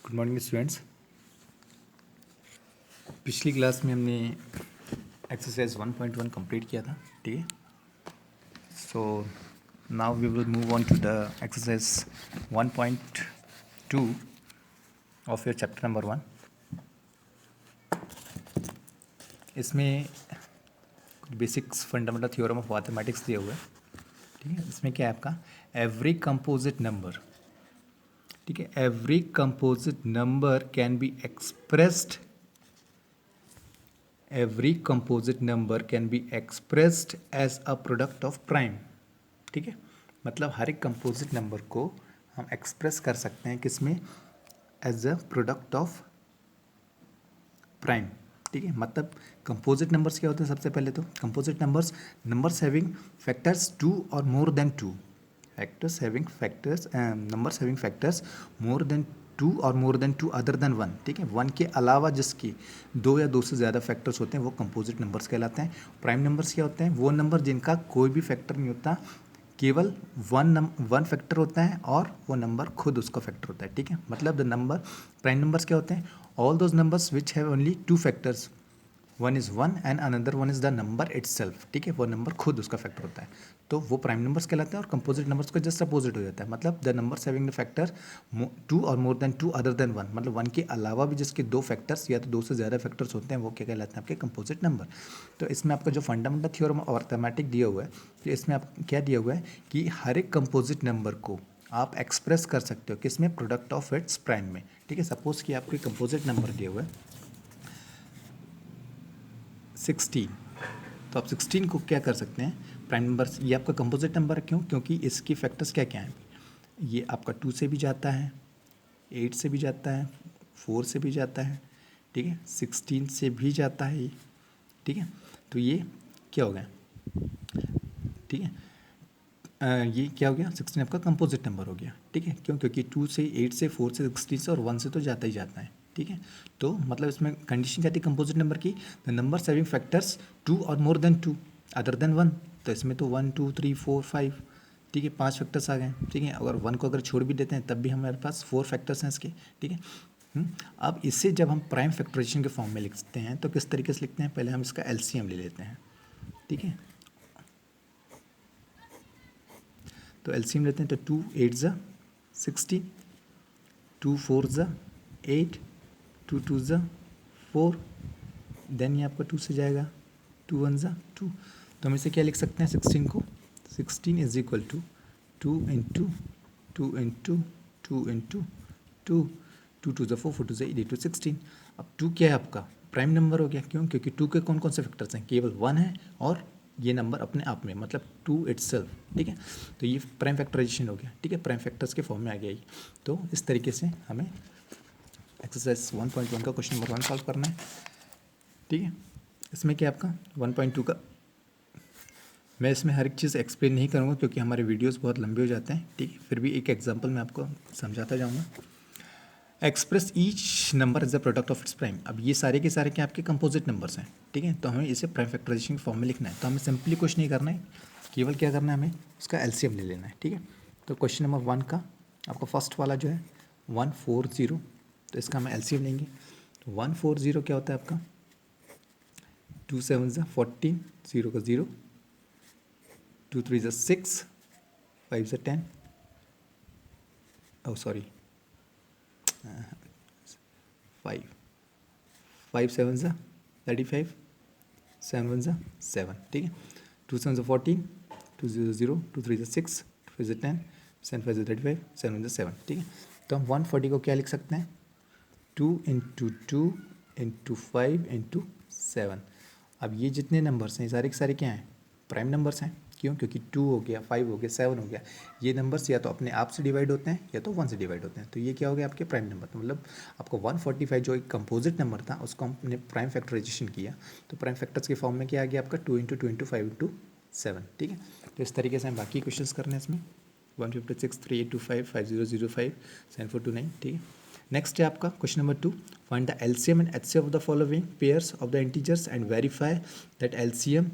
Good morning students. पिछली class में हमने एक्सरसाइज 1.1 कंप्लीट किया था, ठीक है। So now we will move on to the exercise 1.2 of your chapter number 1। इसमें basics fundamental theorem of mathematics दिया हुआ है, ठीक है। इसमें क्या है आपका एवरी कंपोजिट नंबर, ठीक है। Every composite number can be expressed, every composite number can be expressed as a product of prime, ठीक है। मतलब हर एक कंपोजिट नंबर को हम एक्सप्रेस कर सकते हैं किसमें, as a product of prime, ठीक है। मतलब कंपोजिट नंबर्स क्या होते हैं? सबसे पहले तो कंपोजिट नंबर्स हैविंग फैक्टर्स 2 और more than 2, numbers having factors more than 2 और मोर देन 2 अदर देन 1, ठीक है। 1 के अलावा जिसकी 2 या 2 से ज़्यादा फैक्टर्स होते हैं वो कंपोजिट नंबर्स कहलाते हैं। प्राइम नंबर्स क्या होते हैं? वो नंबर जिनका कोई भी फैक्टर नहीं होता, केवल वन फैक्टर होता है और वो नंबर खुद उसका फैक्टर होता है, ठीक है। मतलब द नंबर प्राइम नंबर्स क्या होते हैं? All those numbers which have only 2 factors, one is one and another one is the number itself, ठीक है। वो नंबर खुद उसका फैक्टर होता है, तो वो प्राइम नंबर्स कहलाते हैं। और कंपोजिट नंबर्स का जस्ट अपोजिट हो जाता है, मतलब the numbers having the factor 2 और मोर देन 2 अदर देन 1, मतलब 1 के अलावा भी जिसके 2 फैक्टर्स या तो 2 से ज़्यादा फैक्टर्स होते हैं वो क्या कहलाते हैं? आपके कंपोजिट नंबर। तो इसमें आपका जो फंडामेंटल थ्योरम ऑफ अर्थमेटिक दिया हुआ है, तो इसमें आप क्या दिया हुआ है कि हर एक कंपोजिट नंबर को आप एक्सप्रेस कर सकते हो किसमें? प्रोडक्ट ऑफ इट्स प्राइम में, ठीक है। सपोज कि आपको कंपोजिट नंबर दिया हुआ है 16, तो आप 16 को क्या कर सकते हैं? प्राइम नंबर, ये आपका कंपोजिट नंबर क्यों? क्योंकि इसकी फैक्टर्स क्या क्या हैं? ये आपका 2 से भी जाता है, 8 से भी जाता है, 4 से भी जाता है, ठीक है, 16 से भी जाता है ये, ठीक है। तो ये क्या हो गया, ठीक है। ये क्या हो गया? 16 आपका कंपोजिट नंबर हो गया, ठीक है। क्यों? क्योंकि 2 से 8 से 4 से 16 से और 1 से तो जाता ही जाता है, ठीक है। तो मतलब इसमें कंडीशन क्या थी कंपोजिट नंबर की? द नंबर हैविंग फैक्टर्स 2 और मोर देन 2 अदर देन 1। तो इसमें तो 1 2 3 4 5, ठीक है, 5 फैक्टर्स आ गए, ठीक है। अगर 1 को अगर छोड़ भी देते हैं तब भी हमारे पास 4 फैक्टर्स हैं इसके, ठीक है। अब इसे जब हम प्राइम फैक्टराइजेशन के फॉर्म में लिखते हैं तो किस तरीके से लिखते हैं? पहले हम इसका एलसीएम ले लेते हैं, ठीक है। तो एलसीएम लेते हैं, तो 2 8 ज़ा 16, 2 4 ज़ा 8, 2 2 ज़ा 4, देन ये आपका 2 से जाएगा, 2 1 ज़ा 2। तो हम इसे क्या लिख सकते हैं 16 को? 16 is equal to 2 into 2 into 2 into 2, 2 2 ज़ा 4, 4 2 ज़ा 8, 8 2 16। अब 2 क्या है आपका? प्राइम नंबर हो गया। क्यों? क्योंकि 2 के कौन कौन से फैक्टर्स हैं? केवल 1 है और ये नंबर अपने आप में, मतलब 2 इटसेल्फ, ठीक है। तो ये प्राइम फैक्टराइजेशन हो गया, ठीक है, प्राइम फैक्टर्स के फॉर्म में आ गया ये। तो इस तरीके से हमें एक्सरसाइज 1.1 का क्वेश्चन नंबर 1 सॉल्व करना है, ठीक है। इसमें क्या आपका 1.2 का, मैं इसमें हर एक चीज़ एक्सप्लेन नहीं करूँगा क्योंकि हमारे वीडियोस बहुत लंबे हो जाते हैं, ठीक है। फिर भी एक एग्जांपल मैं आपको समझाता जाऊँगा। Express each number as the product of its prime. अब ये सारे के सारे क्या आपके कंपोजिट नंबर्स हैं, ठीक है। तो हमें इसे प्राइम फैक्टराइजेशन के फॉर्म में लिखना है। तो हमें सिंपली कुछ नहीं करना है, केवल क्या करना है, हमें उसका एलसीएम ले लेना है, ठीक है। तो क्वेश्चन नंबर 1 का आपका फर्स्ट वाला जो है 140, तो इसका हम एलसीएम लेंगे। तो 140 क्या होता है आपका? 2 7 ज़ा 14, 0 का 0, 2 3 ज़ा 6, 5 ज़ा 10, oh सॉरी 5, 5 7 ज़ा 35, 7 1 ज़ा 7, ठीक है। 2 7 ज़ा 14, 2 0 0, 2 3 ज़ा 6, 2 5 ज़ा 10, 7 5 ज़ा 35, 7 1 ज़ा 7, ठीक है। तो हम 140 को क्या लिख सकते हैं? 2 इंटू 2 इंटू 5 इंटू 7। अब ये जितने नंबर्स हैं ये सारे के सारे क्या हैं? प्राइम नंबर्स हैं। क्यों? क्योंकि 2 हो गया, 5 हो गया, 7 हो गया, ये नंबर्स या तो अपने आप से डिवाइड होते हैं या तो 1 से डिवाइड होते हैं। तो ये क्या हो गया आपके प्राइम नंबर। तो मतलब आपको 145 जो एक कंपोजिट नंबर था उसको हमने प्राइम फैक्टराइजेशन किया, तो प्राइम फैक्टर्स के फॉर्म में क्या आ गया आपका? 2 इंटू 2 इंटू 5 इंटू 7, ठीक है। तो इस तरीके से हम बाकी क्वेश्चन करने हैं इसमें 156 3825 5005 7429, ठीक है। नेक्स्ट है आपका question number 2, find the LCM and HCF of the following pairs of the integers and verify that LCM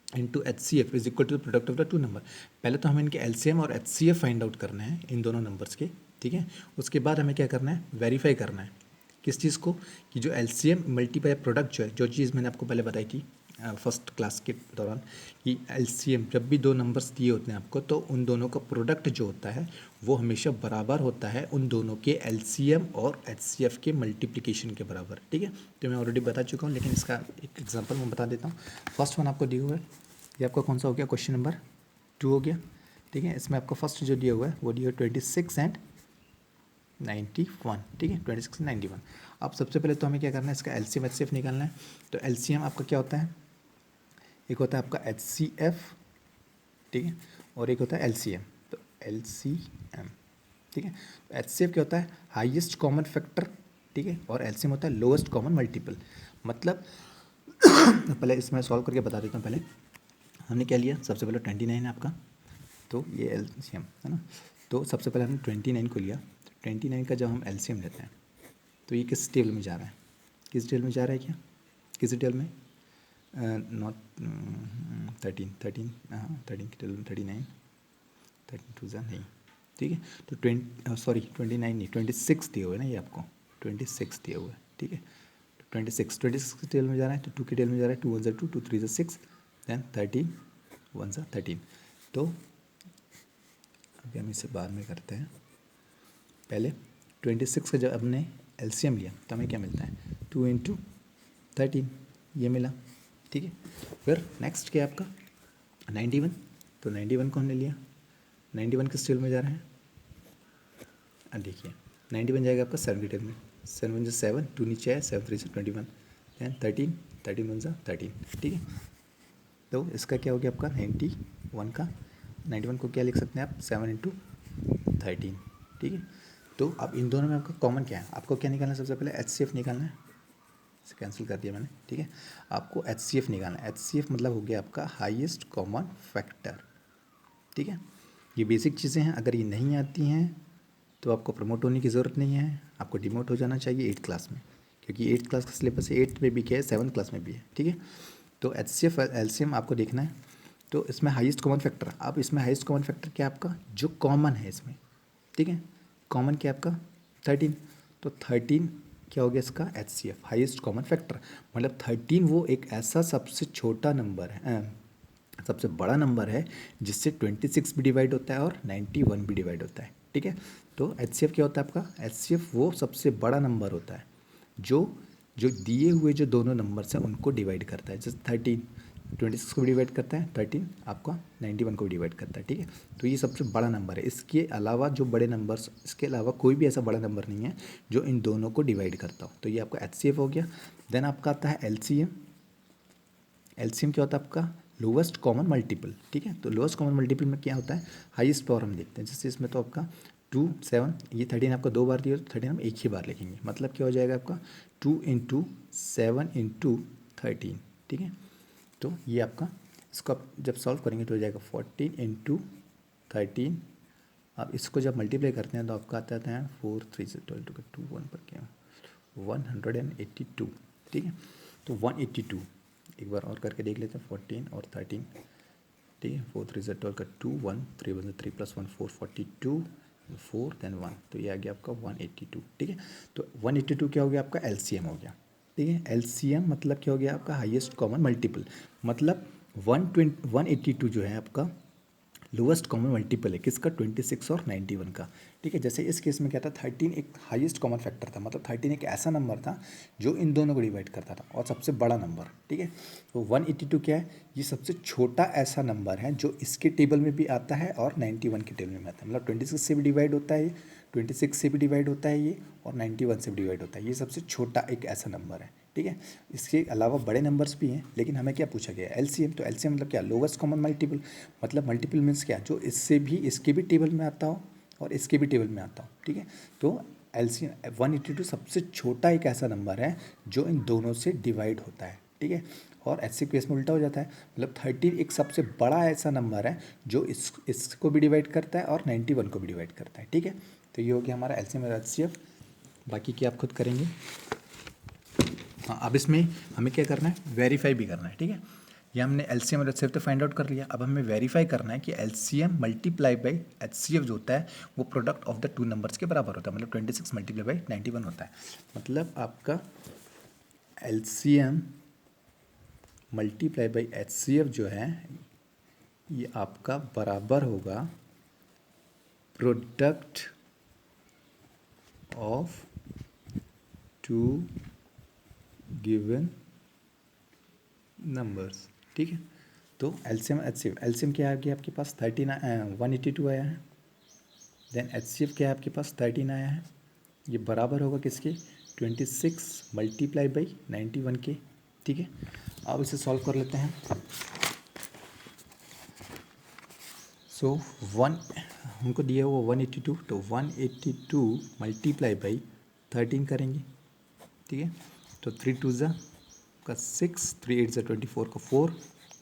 into HCF is equal to the product of the two number. पहले तो हमें इनके एलसीएम और HCF find out करना है इन दोनों numbers के, ठीक है। उसके बाद हमें क्या करना है, वेरीफाई करना है किस चीज़ को, कि जो एलसीएम मल्टीप्लाई प्रोडक्ट जो है, जो चीज़ मैंने आपको पहले बताई थी फर्स्ट क्लास के दौरान, कि एलसीएम जब भी दो नंबर्स दिए होते हैं आपको, तो उन दोनों का प्रोडक्ट जो होता है वो हमेशा बराबर होता है उन दोनों के एलसीएम और एचसीएफ के मल्टीप्लिकेशन के बराबर, ठीक है। तो मैं ऑलरेडी बता चुका हूँ, लेकिन इसका एक एग्जांपल मैं बता देता हूँ। फर्स्ट वन आपको दिया हुआ है, ये आपका कौन सा हो गया, क्वेश्चन नंबर 2 हो गया, ठीक है। इसमें आपका फर्स्ट जो दिया हुआ है वो दिया हुआ 26 एंड 91, ठीक है, 26 एंड 91। अब सबसे पहले तो हमें क्या करना है, इसका एलसीएम एचसीएफ निकालना है। तो एलसीएम आपका क्या होता है, एक होता है आपका एचसीएफ, ठीक है, और एक होता है एलसीएम। तो एलसीएम, ठीक है। तो एचसीएफ क्या होता है, हाईएस्ट कॉमन फैक्टर, ठीक है, और एलसीएम होता है लोएस्ट कॉमन मल्टीपल। मतलब पहले इसमें सॉल्व करके बता देता हूँ। पहले हमने क्या लिया, सबसे पहले 29 है आपका, तो ये एलसीएम है ना। तो सबसे पहले हमने 29 को लिया। 29 का जब हम एलसीएम लेते हैं तो ये किस टेबल में जा रहा है, किस टेबल में जा रहा है, क्या किस टेबल में, नॉट 13 हाँ 13 की टेबल में 39, 13 नहीं, ठीक है। तो 29 नहीं 26 दिया हुआ है ना, ये आपको 26 दिया हुआ है, ठीक है। तो 26 की टेबल में जा रहा है, तो 2 की टेबल में जा रहा है, 2 1 2 2 3 6, देन 13 1 13। तो अभी हम इसे बाद में करते हैं। पहले 26 का जब हमने एलसीएम लिया तो हमें क्या मिलता है, 2 × 13 ये मिला, ठीक है। फिर नेक्स्ट क्या आपका 91, तो 91 को हमने लिया, 91 किस टेबल में जा रहा है, अब देखिए 91 जाएगा आपका 7 की टेबल में, 7 1 7, 2 नीचे है, 7 3 21, दैन 13 13 1 13, ठीक है। तो इसका क्या हो गया आपका 91 का, 91 को क्या लिख सकते हैं आप, 7 × 13, ठीक है। तो अब इन दोनों में आपका कॉमन क्या है, आपको क्या निकालना है, सबसे पहले एचसीएफ निकालना है, इसे कैंसिल कर दिया मैंने, ठीक है। आपको एचसीएफ निकालना है, एचसीएफ मतलब हो गया आपका हाईएस्ट कॉमन फैक्टर, ठीक है। ये बेसिक चीज़ें हैं, अगर ये नहीं आती हैं तो आपको प्रमोट होने की ज़रूरत नहीं है, आपको डिमोट हो जाना चाहिए 8th क्लास में, क्योंकि 8th क्लास का सिलेबस 8th में भी क्या है, 7th क्लास में भी है, ठीक है। तो एचसीएफ एलसीएम आपको देखना है। तो इसमें हाईएस्ट कॉमन फैक्टर, अब इसमें हाईएस्ट कॉमन फैक्टर क्या है आपका, जो कॉमन है इसमें, ठीक है। कॉमन क्या है आपका 13, तो 13 क्या हो गया इसका एचसीएफ हाईएस्ट कॉमन फैक्टर, मतलब 13 वो एक ऐसा सबसे छोटा नंबर है, सबसे बड़ा नंबर है जिससे 26 भी डिवाइड होता है और 91 भी डिवाइड होता है, ठीक है। तो एचसीएफ क्या होता है आपका, एचसीएफ वो सबसे बड़ा नंबर होता है जो जो दिए हुए जो दोनों नंबर्स हैं उनको डिवाइड करता है। जैसे 13 26 को भी डिवाइड करता है, 13 आपका 91 को भी डिवाइड करता है, ठीक है। तो ये सबसे बड़ा नंबर है, इसके अलावा जो बड़े नंबर्स, इसके अलावा कोई भी ऐसा बड़ा नंबर नहीं है जो इन दोनों को डिवाइड करता हो। तो ये आपका एचसीएफ हो गया। देन आपका आता है एलसीएम। एलसीएम क्या होता है आपका लोवेस्ट कॉमन मल्टीपल, ठीक है। तो लोवेस्ट कॉमन मल्टीपल में क्या होता है, हाईएस्ट पावर हम देखते हैं। जैसे इसमें तो आपका 2 7, ये 13 आपका 2 बार दिया, तो 13 हम एक ही बार लिखेंगे, मतलब क्या हो जाएगा आपका 2 × 7 × 13, ठीक है। तो ये आपका, इसको आप जब सॉल्व करेंगे तो हो जाएगा 14 × 13। अब इसको जब मल्टीप्लाई करते हैं तो आपका आता है 4 3 से 12 का 2 1 पर क्या 182, ठीक है। तो 182 एक बार और करके देख लेते हैं, 14 और 13, ठीक है। 4 3 से 12 का 2 1 3 1 3 + 1 4 42 4 देन 1, तो ये आ गया आपका 182, ठीक है। तो 182 क्या हो गया आपका एलसीएम हो गया, ठीक है। एलसीएम मतलब क्या हो गया आपका हाईएस्ट कॉमन मल्टीपल, मतलब 182 जो है आपका लोवेस्ट कॉमन मल्टीपल है किसका, 26 और 91 का, ठीक है। जैसे इस केस में क्या था, 13 एक हाईएस्ट कॉमन फैक्टर था, मतलब 13 एक ऐसा नंबर था जो इन दोनों को डिवाइड करता था और सबसे बड़ा नंबर, ठीक है। तो 182 क्या है, ये सबसे छोटा ऐसा नंबर है जो इसके टेबल में भी आता है और 91 के टेबल में आता है, मतलब 26 से भी डिवाइड होता है, 26 से भी डिवाइड होता है ये, और 91 से भी डिवाइड होता है। ये सबसे छोटा एक ऐसा नंबर है, ठीक है। इसके अलावा बड़े नंबर्स भी हैं, लेकिन हमें क्या पूछा गया है एलसीएम। तो एलसीएम मतलब क्या, लोवेस्ट कॉमन मल्टीपल, मतलब मल्टीपल मीन्स क्या, जो इससे भी इसके भी टेबल में आता हो और इसके भी टेबल में आता हो, ठीक है। तो एलसीएम 182 सबसे छोटा एक ऐसा नंबर है जो इन दोनों से डिवाइड होता है, ठीक है। और ऐसे केस में उल्टा हो जाता है, मतलब 13 एक सबसे बड़ा ऐसा नंबर है जो इसको भी डिवाइड करता है और 91 को भी डिवाइड करता है, ठीक है। तो ये हो गया हमारा एलसीएम और एचसीएफ, बाकी की आप खुद करेंगे। हाँ, अब इसमें हमें क्या करना है, वेरीफाई भी करना है, ठीक है। ये हमने एलसीएम और एचसीएफ तो फाइंड आउट कर लिया। अब हमें वेरीफाई करना है कि एलसीएम मल्टीप्लाई बाई एचसीएफ जो होता है वो product of the two numbers के बराबर होता है, मतलब 26 मल्टीप्लाई बाई 91 होता है। मतलब आपका एलसीएम मल्टीप्लाई बाई एचसीएफ जो है ये आपका बराबर होगा product of two given numbers. ठीक है, तो एलसीएम एचसीएफ, एलसीएम क्या आ गया आपके पास 182 आया है, देन एचसीएफ क्या है आपके पास 13 आया है। ये बराबर होगा किसके 26 मल्टीप्लाई बाई 91 के। ठीक है, अब इसे सॉल्व कर लेते हैं। सो वन हमको दिया हुआ 182, तो 182 मल्टीप्लाई बाई 13 करेंगे। ठीक है, तो 3 2 ज़ा का 6, 3 8 ज़ा 24 का 4,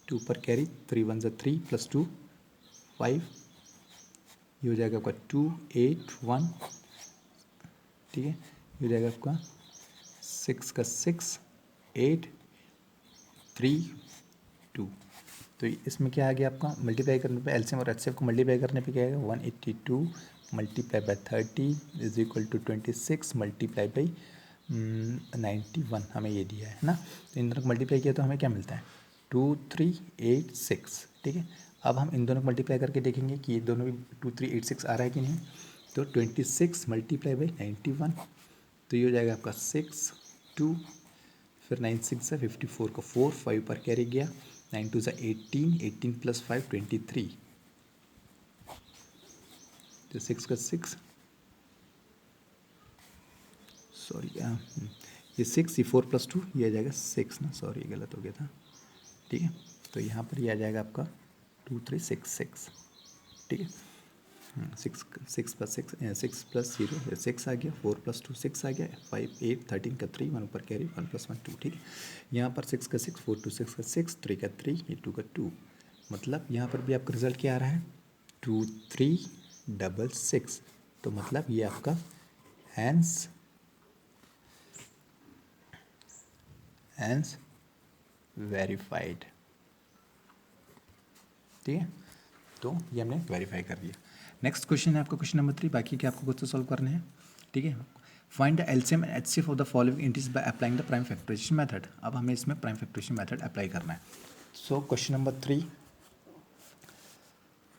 2 पर कैरी, 3 1 ज़ा 3 प्लस 2 5, ये हो जाएगा आपका 2 8 1। ठीक है, ये हो जाएगा आपका 6 का 6 8 3 2। तो इसमें क्या आ गया आपका मल्टीप्लाई करने पे एलसीएम और एचसीएफ को मल्टीप्लाई करने पे क्या आएगा 182 multiply by 30 is equal to 26 multiply by 91 हमें ये दिया है ना। तो इन दोनों को मल्टीप्लाई किया तो हमें क्या मिलता है 2386। ठीक है, अब हम इन दोनों को मल्टीप्लाई करके देखेंगे कि ये दोनों भी 2386 आ रहा है कि नहीं। तो 26 मल्टीप्लाई बाई 91, तो ये हो जाएगा आपका 6 2, फिर 9 6 से 54 का 4 5 पर कैरी गया, 9 2 से 18 18 प्लस 5 23, तो 6 का 6 सॉरी ये 6 ये 4 प्लस 2 ये आ जाएगा 6 ना, सॉरी गलत हो गया था। ठीक है, तो यहाँ पर ये आ जाएगा आपका 2366। ठीक है, 6 6 प्लस 6 प्लस 0 6 आ गया, 4 प्लस 2 6 आ गया, 5 8 13 का 3 1 ऊपर कैरी 1 प्लस 1 2। ठीक है, यहाँ पर 6 का 6 4 2 6 का 6 3 का 3 ये 2 का 2, मतलब यहाँ पर भी आपका रिजल्ट क्या आ रहा है 2366। तो मतलब ये आपका हैंस वेरीफाइड। ठीक है, तो ये हमने वेरीफाई कर लिया। नेक्स्ट क्वेश्चन है आपका क्वेश्चन नंबर 3, बाकी के आपको कुछ तो सॉल्व करने हैं। ठीक है, find the LCM and HCF of the following integers by applying the prime factorisation method. अब हमें इसमें प्राइम फैक्टराइजेशन मेथड अप्लाई करना है। So question number 3,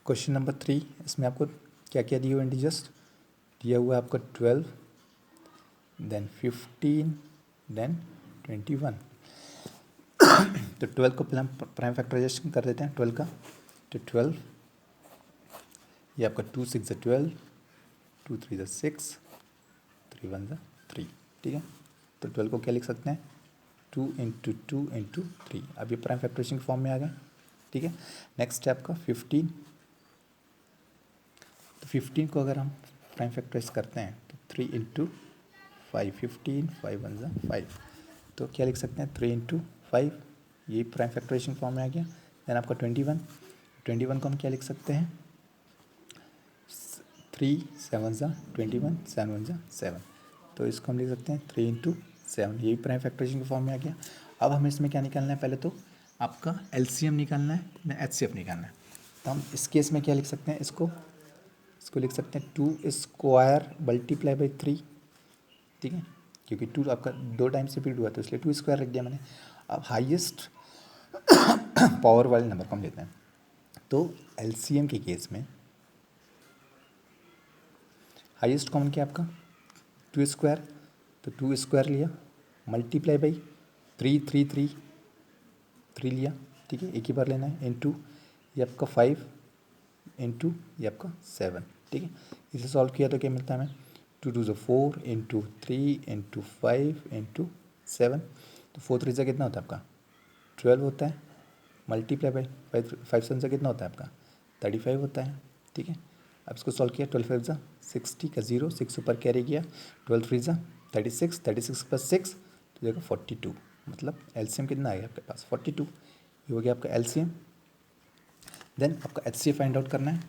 question number 3 इसमें आपको क्या क्या दिया हुआ इंटीजर्स दिया हुआ है आपका 12 देन 15 देन 21। तो 12 को प्राइम फैक्टराइजेशन कर देते हैं 12 का, तो 12 ये आपका 2 6 ज़ा 12 2 3 ज़ा 6 3 1 ज़ा 3। ठीक है, तो 12 को क्या लिख सकते हैं 2 इंटू 2 इंटू 3। अब ये प्राइम फैक्टराइजेशन के फॉर्म में आ गए। ठीक है, नेक्स्ट है आपका 15, तो 15 को अगर हम प्राइम फैक्टराइज करते हैं तो 3 इंटू 5 15 5 1 ज़ा 5, तो क्या लिख सकते हैं 3 इंटू 5, ये प्राइम फैक्टराइजेशन फॉर्म में आ गया। देन आपका 21 को हम क्या लिख सकते हैं 3 7 ज़ा 21 7 1 ज़ा 7, तो इसको हम लिख सकते हैं 3 इंटू 7, यही प्राइम फैक्टराइजेशन के फॉर्म में आ गया। अब हमें इसमें क्या निकालना है, पहले तो आपका एलसीएम निकालना है ना एचसीएफ निकालना है। तो हम इस केस में क्या लिख सकते हैं, इसको लिख सकते हैं 2 स्क्वायर मल्टीप्लाई बाई 3। ठीक है, क्योंकि 2 आपका 2 टाइम्स रिपीट हुआ तो इसलिए 2 स्क्वायर रख दिया मैंने। अब हाईएस्ट पावर वाले नंबर को हम लेते हैं, तो एलसीएम के केस में हाईएस्ट कॉमन क्या आपका 2 स्क्वायर, तो 2 स्क्वायर लिया मल्टीप्लाई बाई 3 3 3 3 लिया। ठीक है, एक ही बार लेना है इनटू ये आपका 5 इंटू ये आपका 7। ठीक है, इसे सॉल्व किया तो क्या मिलता है हमें 2 2 ज़ा 4 इंटू 3 इंटू 5 इंटू 7, तो 4 3 ज़ा कितना होता है आपका 12 होता है, मल्टीप्लाई बाई 5 7 ज़ा कितना होता है आपका 35 होता है। ठीक है, अब इसको सॉल्व किया 12 5 ज़ा 60 का 0 6 ऊपर कैरी किया, 12 3 ज़ा 36 36 प्लस 6 तो देखो 42, मतलब एलसीएम कितना आ गया आपके पास 42, ये हो गया आपका एलसीएम। देन आपका एचसीएफ फाइंड आउट करना है,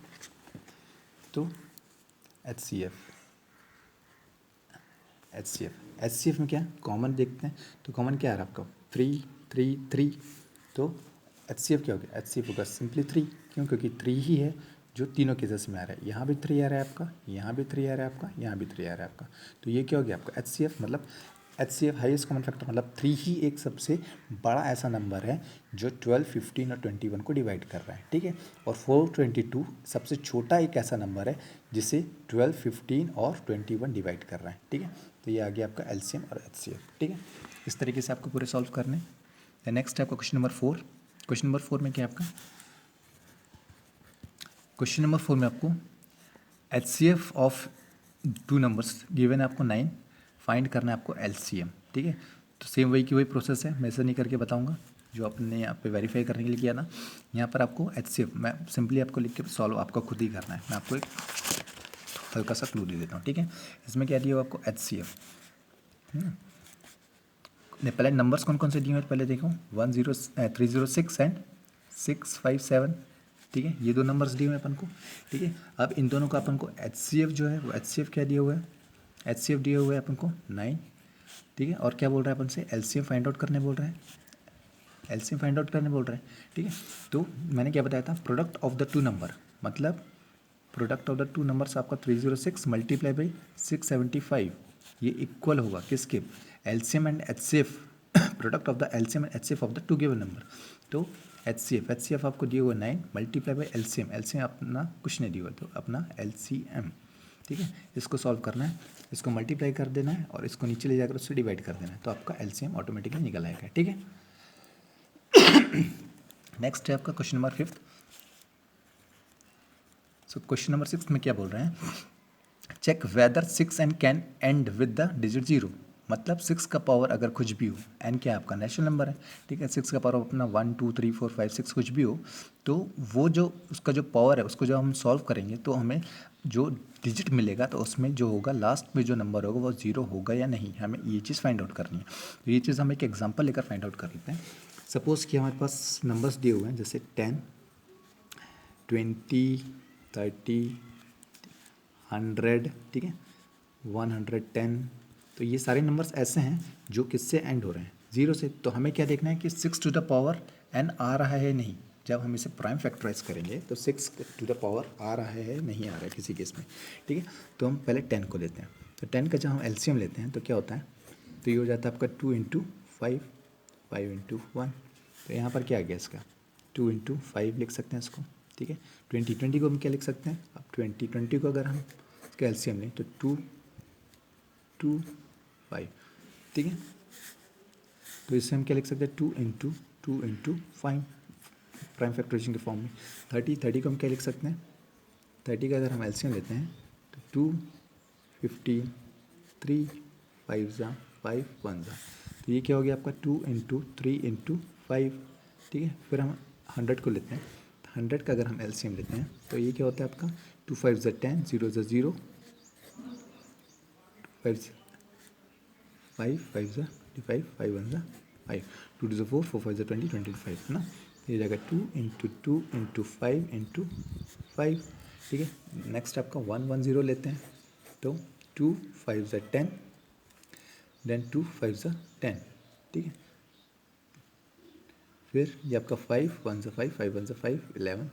तो एचसीएफ में क्या कॉमन देखते हैं, तो कॉमन क्या आ रहा है आपका 3 3 3, तो HCF क्या होगा, HCF होगा सिंपली 3, क्यों, क्योंकि 3 ही है जो तीनों केसेस में आ रहा है। यहाँ भी 3 आ रहा है आपका, यहाँ भी 3 आ रहा है आपका, यहाँ भी 3 आ रहा है आपका। तो ये क्या हो गया आपका HCF, मतलब HCF हाईएस्ट कॉमन फैक्टर, मतलब 3 ही एक सबसे बड़ा ऐसा नंबर है जो 12, 15 और 21 को डिवाइड कर रहा है, ठीक है। और 422 सबसे छोटा एक ऐसा नंबर है जिसे 12, 15 और 21 डिवाइड कर रहा है, ठीक है। तो ये आ गया आपका LCM और HCF, ठीक है। इस तरीके से आपको पूरे सॉल्व करने। नेक्स्ट है आपका क्वेश्चन नंबर 4। क्वेश्चन नंबर 4 में क्या है आपका, क्वेश्चन नंबर 4 में आपको HCF ऑफ 2 नंबर्स गिवन है आपको 9, फाइंड करना है आपको LCM, ठीक है। तो सेम वही की वही प्रोसेस है, मैं ऐसा नहीं करके बताऊंगा जो आपने यहाँ पे वेरीफाई करने के लिए किया ना। यहाँ पर आपको HCF मैं सिंपली आपको लिख के सॉल्व आपको खुद ही करना है। मैं आपको एक हल्का सा क्लू दे देता हूँ, ठीक है। इसमें क्या दिया हुआ आपको HCF, पहले नंबर्स कौन कौन से दिए हुए पहले देखो, 306 एंड 657, ठीक है। ये दो नंबर्स दिए हुए हैं अपन को, ठीक है। अब इन दोनों का अपन को HCF जो है वो HCF क्या दिया हुआ है, HCF दिया हुआ है अपन को 9, ठीक है। और क्या बोल रहा है अपन से, LCM फाइंड आउट करने बोल रहा है, LCM फाइंड आउट करने बोल रहा है, ठीक है। तो मैंने क्या बताया था, product of the two number, मतलब product of the two numbers आपका 306 मल्टीप्लाई बाई 675, ये इक्वल होगा किसके, LCM and HCF, product of the LCM and HCF of the to given number. तो HCF आपको दिए हुआ 9 मल्टीप्लाई बाई LCM अपना कुछ नहीं दिया हुआ, तो अपना LCM, ठीक है। इसको सॉल्व करना है, इसको मल्टीप्लाई कर देना है और इसको नीचे ले जाकर उससे डिवाइड कर देना है, तो आपका LCM ऑटोमेटिकली निकल आएगा, ठीक है। नेक्स्ट है आपका क्वेश्चन नंबर 5। सो क्वेश्चन नंबर 6 में क्या बोल रहे हैं, check whether 6 and can end with the digit 0, मतलब 6 का पावर अगर कुछ भी हो, एन क्या आपका नेचुरल नंबर है, ठीक है। 6 का पावर अपना 1 2 3 4 5 6 कुछ भी हो, तो वो जो उसका जो पावर है उसको जब हम सॉल्व करेंगे तो हमें जो डिजिट मिलेगा तो उसमें जो होगा लास्ट में जो नंबर होगा वो 0 होगा या नहीं, हमें ये चीज़ फाइंड आउट करनी है। तो ये चीज़ हम एक एग्जाम्पल लेकर फाइंड आउट कर लेते हैं। सपोज़ कि हमारे पास नंबर्स दिए हुए हैं जैसे 10, 20, 30, 100, ठीक है, 110। तो ये सारे नंबर्स ऐसे हैं जो किससे एंड हो रहे हैं, 0 से। तो हमें क्या देखना है कि 6 टू द पावर n आ रहा है नहीं, जब हम इसे प्राइम फैक्टराइज करेंगे तो 6 टू द पावर आ रहा है नहीं आ रहा है किसी केस में, ठीक है। तो हम पहले 10 को लेते हैं, तो 10 का जब हम LCM लेते हैं तो क्या होता है, तो ये हो जाता है आपका 2 इंटू 5, 5 इंटू 1। तो यहाँ पर क्या आ गया इसका, 2 इंटू 5 लिख सकते हैं इसको, ठीक है। 20 को हम क्या लिख सकते हैं, अब 20 को अगर हम इसका LCM लें तो 2 2 5, ठीक है। तो इससे हम क्या लिख सकते हैं, 2 इंटू 5 प्राइम फैक्टराइजेशन के फॉर्म में। 30 को हम क्या लिख सकते हैं, 30 का अगर हम LCM लेते हैं तो 2 15 3 5 जा 5 1 जा, तो ये क्या हो गया आपका 2 इंटू 3 इंटू 5, ठीक है। फिर हम 100 को लेते हैं, 100 का अगर हम LCM लेते हैं तो ये क्या होता है आपका 2 5 जा 10, 0 जा 0, 5 5 जा 25, 5 1 जा 5, 2 2 जा 4, 4 5 जा 20, 25 है ना। ये जाएगा 2 इंटू 5 इंटू 5, ठीक है। नेक्स्ट आपका 1 1 0 लेते हैं, तो 2 5 जा 10, देन 2 5 जा 10, ठीक है। फिर ये आपका 5 1 जा 5, 5 1 जा 5, 11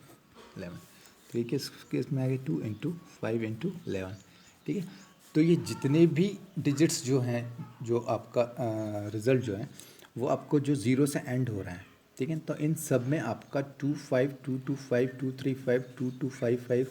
11। तो ये किस केस में आ गया 2 इंटू 5 इंटू 11, ठीक है। तो ये जितने भी डिजिट्स जो हैं, जो आपका रिज़ल्ट जो है वो आपको जो 0 से एंड हो रहा है, ठीक है। तो इन सब में आपका 2 5 2 2 5 2 3 5 2 2 5 5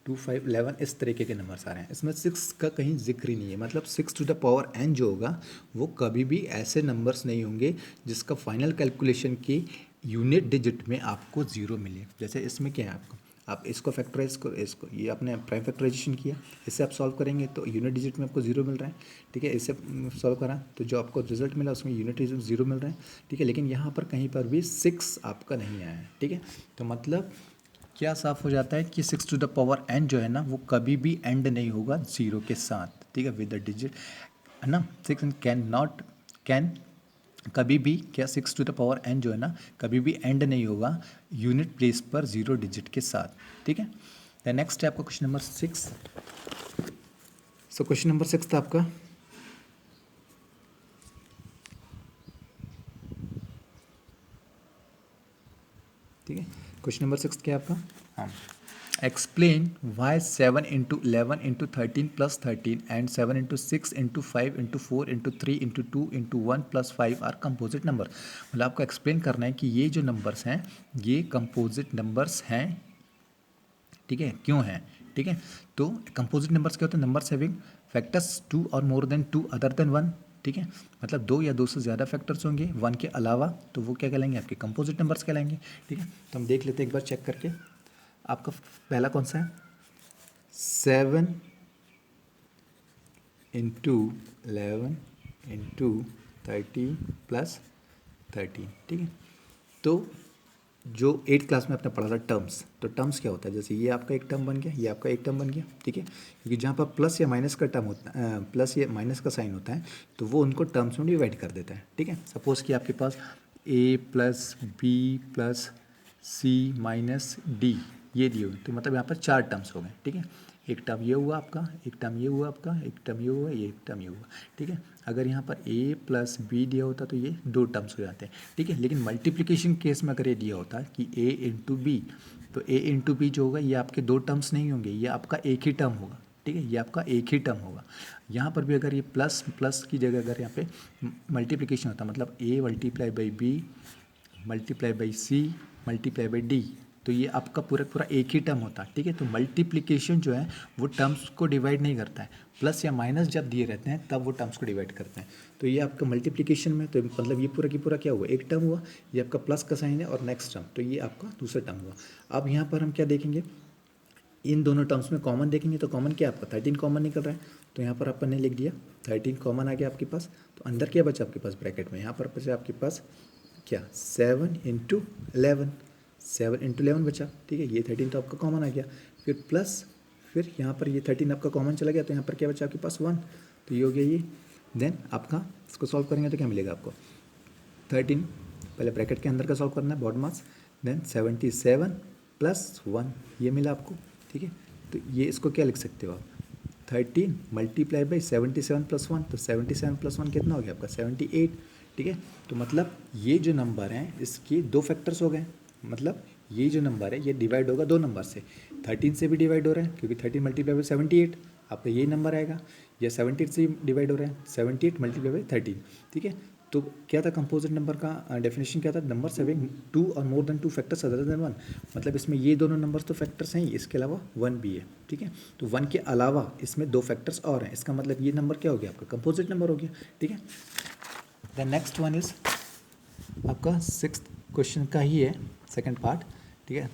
2 5 11 इस तरीके के नंबर्स आ रहे हैं। इसमें 6 का कहीं जिक्र ही नहीं है, मतलब 6 टू द पावर n जो होगा वो कभी भी ऐसे नंबर्स नहीं होंगे जिसका फाइनल कैलकुलेशन की यूनिट डिजिट में आपको 0 मिले। जैसे इसमें क्या है आपको, आप इसको फैक्टराइज को, इसको ये आपने प्राइम फैक्टराइजेशन किया, इससे आप सॉल्व करेंगे तो यूनिट डिजिट में आपको 0 मिल रहा है, ठीक है। इससे सॉल्व करा तो जो आपको रिजल्ट मिला उसमें यूनिट डिजिट 0 मिल रहा है, ठीक है। लेकिन यहाँ पर कहीं पर भी 6 आपका नहीं आया है, ठीक है। तो मतलब क्या साफ हो जाता है कि 6 टू द पावर n जो है ना वो कभी भी एंड नहीं होगा 0 के साथ, ठीक है, विद द डिजिट, है ना। 6 कैन कभी भी क्या 6 टू द पावर n जो है ना कभी भी एंड नहीं होगा यूनिट प्लेस पर 0 डिजिट के साथ, ठीक है। द नेक्स्ट है आपका क्वेश्चन नंबर 6। सो क्वेश्चन नंबर 6 था आपका, क्वेश्चन नंबर 6 क्या है आपका? हाँ, explain why 7 into 11 into 13 plus 13 and 7 into 6 into 5 into 4 into 3 into 2 into 1 plus 5 are composite number. मतलब आपको एक्सप्लेन करना है कि ये जो नंबर्स हैं ये कंपोजिट नंबर्स हैं, ठीक है, क्यों हैं, ठीक है। तो कंपोजिट नंबर्स क्या होते हैं? नंबर्स हैविंग फैक्टर्स 2 और मोर देन 2 अदर देन 1, ठीक है। मतलब 2 या 2 से ज़्यादा फैक्टर्स होंगे 1 के अलावा, तो वो क्या कहलाएंगे? आपके कंपोजिट नंबर्स कहलाएंगे, ठीक है। तो हम देख लेते हैं एक बार चेक करके। आपका पहला कौन सा है? 7 इंटू 11 इंटू 30 प्लस 13, ठीक है। तो जो 8th क्लास में आपने पढ़ा था टर्म्स, तो टर्म्स क्या होता है? जैसे ये आपका एक टर्म बन गया, ये आपका एक टर्म बन गया, ठीक है। क्योंकि जहाँ पर प्लस या माइनस का टर्म होता है, प्लस या माइनस का साइन होता है, तो वो उनको टर्म्स में डिवाइड कर देता है, ठीक है। सपोज़ कि आपके पास a plus b plus c minus d ये दिए हुए, तो मतलब यहाँ पर 4 टर्म्स हो गए, ठीक है। एक टर्म ये हुआ आपका, एक टर्म ये हुआ आपका, एक टर्म ये हुआ, ये एक टर्म ये हुआ, ठीक है। अगर यहाँ पर a प्लस बी दिया होता तो ये 2 टर्म्स हो जाते हैं, ठीक है। लेकिन मल्टीप्लिकेशन केस में अगर ये दिया होता कि a इंटू बी, तो a इंटू बी जो होगा ये आपके 2 टर्म्स नहीं होंगे, ये आपका एक ही टर्म होगा, ठीक है। ये आपका एक ही टर्म होगा। यहाँ पर भी अगर ये प्लस प्लस की जगह अगर यहाँ पे मल्टीप्लिकेशन होता, मतलब a multiply by b multiply by c multiply by d, तो ये आपका पूरा पूरा एक ही टर्म होता है, ठीक है। तो मल्टीप्लिकेशन जो है वो टर्म्स को डिवाइड नहीं करता है, प्लस या माइनस जब दिए रहते हैं तब वो टर्म्स को डिवाइड करते हैं। तो ये आपका मल्टीप्लिकेशन में, तो मतलब ये पूरा की पूरा क्या हुआ? एक टर्म हुआ, ये आपका प्लस का साइन है और नेक्स्ट टर्म, तो ये आपका दूसरा टर्म हुआ। अब यहाँ पर हम क्या देखेंगे? इन दोनों टर्म्स में कॉमन देखेंगे, तो कॉमन क्या आपका 13 कॉमन निकल रहा है, तो यहाँ पर अपन ने लिख दिया 13 कॉमन आ गया आपके पास। तो अंदर क्या बचा आपके पास ब्रैकेट में? यहाँ पर बचा आपके पास क्या? 7 इंटू 11, 7 इंटू 11 बचा, ठीक है। ये 13 तो आपका कॉमन आ गया, फिर प्लस, फिर यहाँ पर ये 13 आपका कॉमन चला गया, तो यहाँ पर क्या बचा आपके पास? 1, तो ये हो गया ये। देन आपका इसको सॉल्व करेंगे तो क्या मिलेगा आपको? 13 पहले ब्रैकेट के अंदर का सॉल्व करना है, बॉड मास, देन 77 प्लस 1 ये मिला आपको, ठीक है। तो ये इसको क्या लिख सकते हो आप? 13 मल्टीप्लाई बाई 77 प्लस 1, तो 77 प्लस 1 कितना हो गया आपका? 78, ठीक है। तो मतलब ये जो नंबर हैं इसके 2 फैक्टर्स हो गए, मतलब ये जो नंबर है ये डिवाइड होगा 2 नंबर से, 13 से भी डिवाइड हो रहा है क्योंकि 13 मल्टीप्लाई बाई 78 आपका यही नंबर आएगा, या 78 से डिवाइड हो रहा है, 78 मल्टीप्लाई बाई 13, ठीक है। तो क्या था कंपोजिट नंबर का डेफिनेशन क्या था? नंबर्स हैविंग 2 और more than 2 factors other than 1, मतलब इसमें ये दोनों नंबर्स तो फैक्टर्स हैं ही, इसके अलावा 1 भी है, ठीक है। तो 1 के अलावा इसमें 2 फैक्टर्स और हैं, इसका मतलब ये नंबर क्या हो गया? आपका कंपोजिट नंबर हो गया, ठीक है। द नेक्स्ट वन इज आपका 6th क्वेश्चन का ही है सेकंड पार्ट, ठीक है।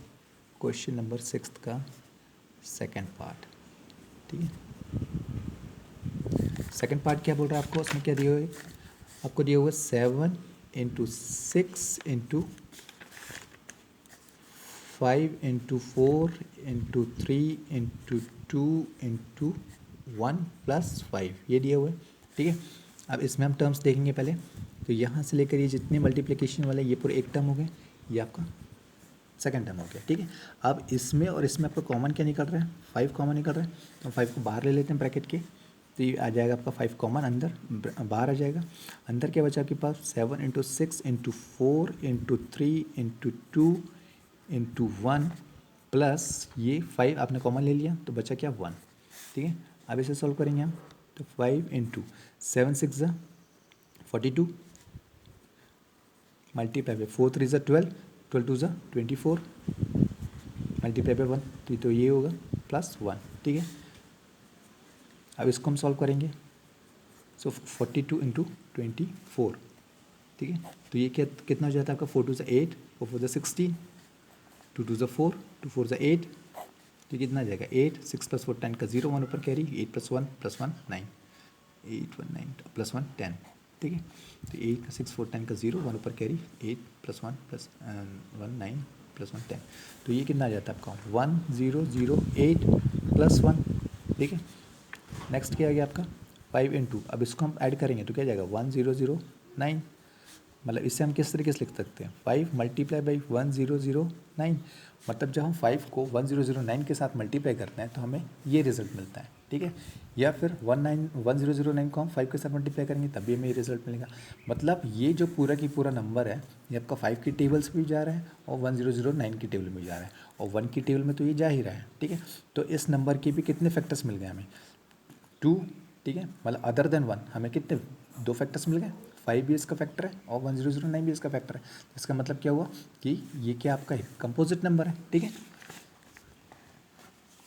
क्वेश्चन नंबर 6 का सेकंड पार्ट, ठीक है। सेकंड पार्ट क्या बोल रहा है आपको? उसमें क्या दिया हुआ है आपको? दिया हुआ 7 into 6 into 5 into 4 into 3 into 2 into 1 plus 5 ये दिया हुआ है, ठीक है। अब इसमें हम टर्म्स देखेंगे पहले, तो यहाँ से लेकर ये जितने मल्टीप्लिकेशन वाले ये पूरे एक टर्म हो गए, ये आपका सेकंड टर्म हो गया, ठीक है। अब इसमें और इसमें आपका कॉमन क्या निकल रहा है? 5 कॉमन निकल रहा है, तो 5 को बाहर ले लेते हैं ब्रैकेट के, तो ये आ जाएगा आपका 5 कॉमन अंदर बाहर आ जाएगा। अंदर क्या बचा आपके पास? 7 into 6 into 4 into 3 into 2 into 1 plus ये 5 आपने कॉमन ले लिया, तो बचा क्या? 1, ठीक है। अब इसे सॉल्व करेंगे हम, तो 5 into 7 6 42 multiply by 4 3 12 12 2 24 multiply by 1, तो ये होगा प्लस 1, ठीक है। अब इसको हम सॉल्व करेंगे, सो 42 इंटू 24, ठीक है। तो ये क्या कितना हो जाता है आपका? 4 2 8 4 4 16 2 2 4 2 4 8, तो कितना आ जाएगा? 8 6 प्लस 4 10 का 0 1 ऊपर कैरी, 8 प्लस 1 9 8 1 9 प्लस 1 10, ठीक है। तो 8 का 6 4 10 का 0 1 ऊपर कैरी, 8 प्लस 1 प्लस 1 9 प्लस 1 10, तो ये कितना आ जाता है आपका? 1 0 0 8 प्लस 1, ठीक है। नेक्स्ट क्या आ गया आपका? 5 इंटू, अब इसको हम ऐड करेंगे तो क्या जाएगा? 1 0 0 9 मतलब इससे हम किस तरीके से लिख सकते हैं 5 मल्टीप्लाई बाई 1009, मतलब जब हम 5 को 1009 के साथ मल्टीप्लाई करते हैं तो हमें ये रिजल्ट मिलता है, ठीक है। या फिर 1009 को हम 5 के साथ मल्टीप्लाई करेंगे तब भी हमें ये रिजल्ट मिलेगा। मतलब ये जो पूरा की पूरा नंबर है ये आपका 5 की टेबल्स भी जा रहा है और 1009 की टेबल में जा रहा है और 1 की टेबल में तो ये जा ही रहा है, ठीक है। तो इस नंबर के भी कितने फैक्टर्स मिल गए हमें 2, ठीक है। मतलब अदर देन 1 हमें कितने 2 फैक्टर्स मिल गए, 5 भी इसका फैक्टर है और 1009 भी इसका फैक्टर है। इसका मतलब क्या हुआ कि ये क्या आपका है कंपोजिट नंबर है, ठीक है।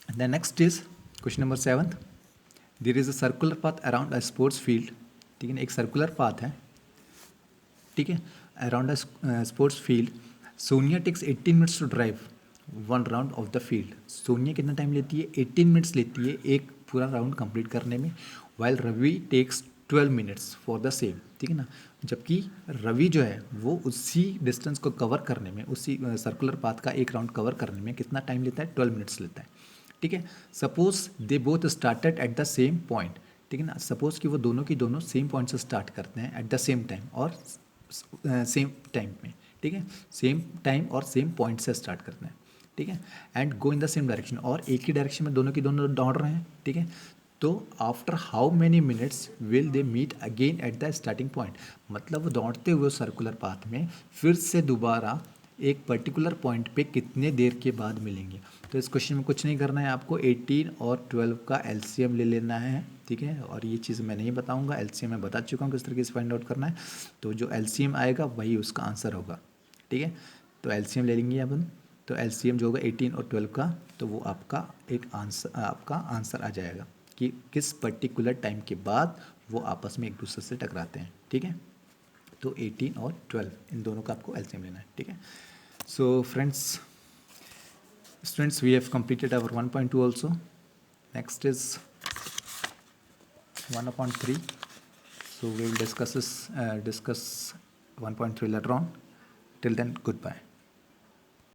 The next is question number 7, there is a circular path around a sports field, ठीक है। एक सर्कुलर पाथ है, ठीक है, around a sports field. Sonia takes 18 minutes to drive 1 round of the field. Sonia कितना टाइम लेती है 18 मिनट्स लेती है एक पूरा राउंड कंप्लीट करने में, while Ravi takes 12 minutes for the same, ठीक है ना। जबकि रवि जो है वो उसी डिस्टेंस को कवर करने में, उसी सर्कुलर पाथ का एक राउंड कवर करने में कितना टाइम लेता है 12 मिनट्स लेता है, ठीक है। Suppose they both started at the same point, ठीक है ना। सपोज कि वो दोनों की दोनों सेम पॉइंट से स्टार्ट करते हैं एट द सेम टाइम और सेम टाइम में, ठीक है। सेम टाइम और सेम पॉइंट से स्टार्ट करते हैं, ठीक है। And go in the same direction, और एक ही डायरेक्शन में दोनों की दोनों दौड़ रहे हैं, ठीक है। तो after how many minutes will they meet again at the starting point, मतलब वो दौड़ते हुए सर्कुलर पाथ में फिर से दोबारा एक पर्टिकुलर पॉइंट पे कितने देर के बाद मिलेंगे। तो इस क्वेश्चन में कुछ नहीं करना है आपको, 18 और 12 का एलसीएम ले लेना है, ठीक है। और ये चीज़ मैं नहीं बताऊंगा, एलसीएम मैं बता चुका हूँ किस तरीके से फाइंड आउट करना है। तो जो एलसीएम आएगा वही उसका आंसर होगा, ठीक है। तो एलसीएम ले लेंगे अपन, तो एलसीएम जो होगा 18 और 12 का, तो वो आपका आपका आंसर आ जाएगा कि किस पर्टिकुलर टाइम के बाद वो आपस में एक दूसरे से टकराते हैं, ठीक है। तो 18 और 12 इन दोनों का आपको एलसीएम लेना है, ठीक है। सो students, we have completed our 1.2 also. Next is 1/3. So we will discuss 1.3 later on. Till then, goodbye.